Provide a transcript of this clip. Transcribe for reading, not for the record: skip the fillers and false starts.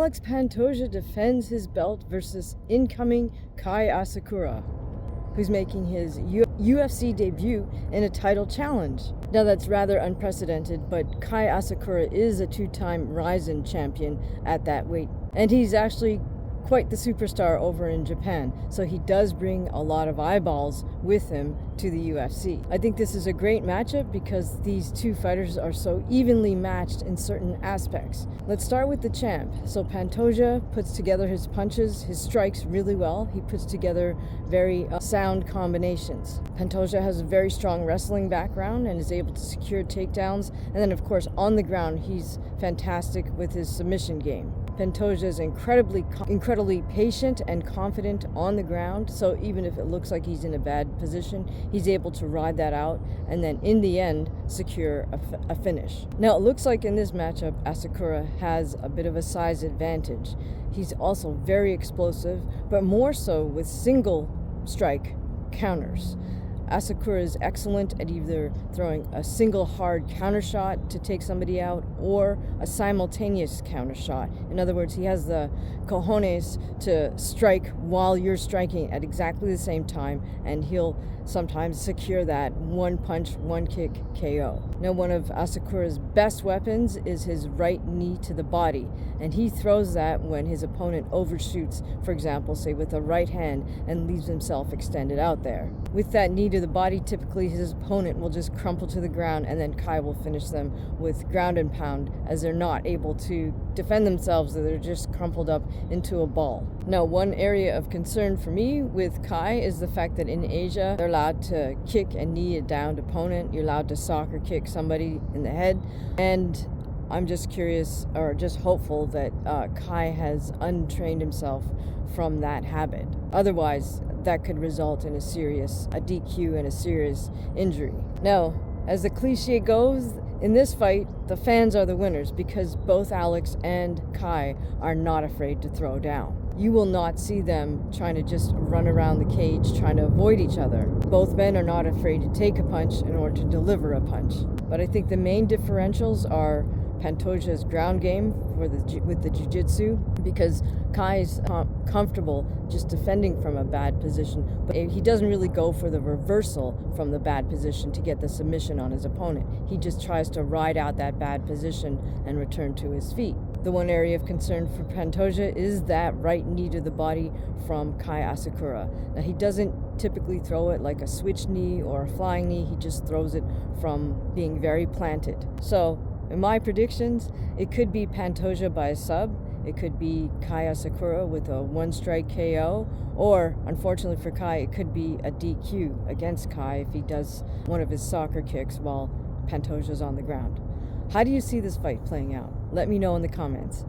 Alex Pantoja defends his belt versus incoming Kai ASAKURA, who's making his UFC debut in a title challenge. Now that's rather unprecedented, but Kai ASAKURA is a two-time Rizin champion at that weight. And he's actually quite the superstar over in Japan, so he does bring a lot of eyeballs with him to the UFC. I think this is a great matchup because these two fighters are so evenly matched in certain aspects. Let's start with the champ. So Pantoja puts together his punches, his strikes really well. He puts together very sound combinations. Pantoja has a very strong wrestling background and is able to secure takedowns, and then of course on the ground he's fantastic with his submission game. Pantoja is incredibly patient and confident on the ground, so even if it looks like he's in a bad position, he's able to ride that out and then in the end secure a finish. Now it looks like in this matchup ASAKURA has a bit of a size advantage. He's also very explosive, but more so with single strike counters. ASAKURA is excellent at either throwing a single hard counter shot to take somebody out or a simultaneous counter shot. In other words, he has the cojones to strike while you're striking at exactly the same time, and he'll sometimes secure that one punch, one kick KO. Now, one of ASAKURA's best weapons is his right knee to the body, and he throws that when his opponent overshoots, for example, say with a right hand, and leaves himself extended out there. With that knee to the body, typically his opponent will just crumple to the ground, and then Kai will finish them with ground and pound as they're not able to defend themselves, they're just crumpled up into a ball. Now, one area of concern for me with Kai is the fact that in Asia, they're allowed to kick and knee a downed opponent. You're allowed to soccer kick somebody in the head. And I'm just curious, or just hopeful, that Kai has untrained himself from that habit. Otherwise, that could result in a DQ and a serious injury. Now, as the cliche goes, in this fight, the fans are the winners because both Alex and Kai are not afraid to throw down. You will not see them trying to just run around the cage trying to avoid each other. Both men are not afraid to take a punch in order to deliver a punch. But I think the main differentials are Pantoja's ground game with the jiu-jitsu, because Kai's comfortable just defending from a bad position, but he doesn't really go for the reversal from the bad position to get the submission on his opponent. He just tries to ride out that bad position and return to his feet. The one area of concern for Pantoja is that right knee to the body from Kai ASAKURA. Now, he doesn't typically throw it like a switch knee or a flying knee. He just throws it from being very planted. So, in my predictions, it could be Pantoja by a sub, it could be Kai ASAKURA with a one-strike KO, or, unfortunately for Kai, it could be a DQ against Kai if he does one of his soccer kicks while Pantoja's on the ground. How do you see this fight playing out? Let me know in the comments.